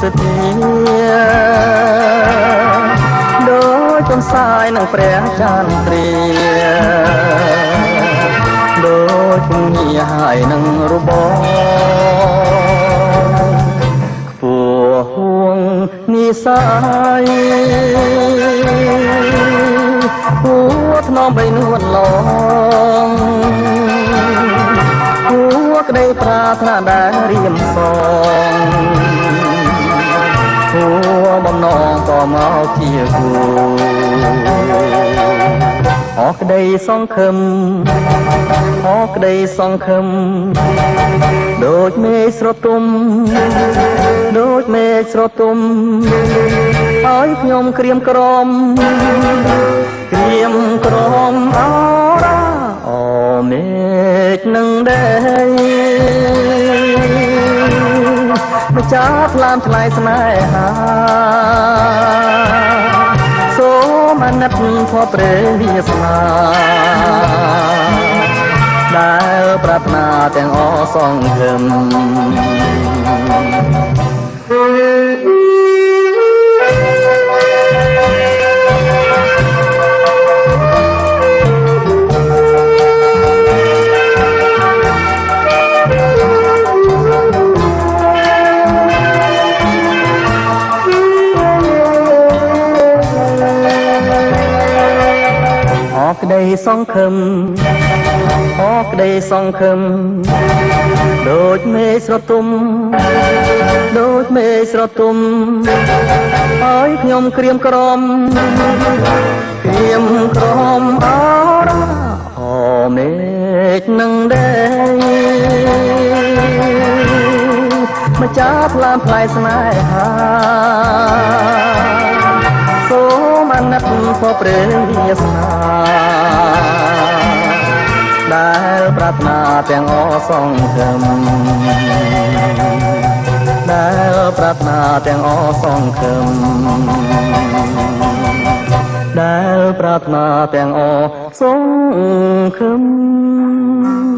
សុធាដោយទន្សាយនឹងព្រះចន្ទ្រាដោយពងាហើយនឹងរបបខ្ពស់ហួងនិសាយហួថ្នមបីនួនឡងហួក្តីប្រាថ្នាដែលរៀមសងហួបំណងក៏មកជាគូអរក្តីសង្ឃឹមអរក្តីសង្ឃឹមដូចមេឃស្រទុំដូចមេឃស្រទុំឲ្យខ្ញុំក្រៀមក្រំក្រៀមក្រំអរអូមេឃនឹងដែរម្ចាស់ថ្លើមថ្លៃស្នេហាសូមអាណិតធម៌ព្រះវាសនាដែលប្រាថ្នាទាំងអសង្ឃឹមក្តីសង្ឃឹមអរក្តីសង្ឃឹមដូចមេឃស្រទុំដូចមេឃស្រទុំឲ្យខ្ញុំក្រៀមក្រំក្រៀមក្រំអរអូមេឃនឹងដែរម្ចាស់ថ្លើមថ្លៃស្នេហាសូមអាណិតធម៌ព្រះវាសនាដែលប្រាថ្នាទាំងអសង្ឃឹមដែលប្រាថ្នាទាំងអសង្ឃឹមដែលប្រាថ្នាទាំងអសង្ឃឹម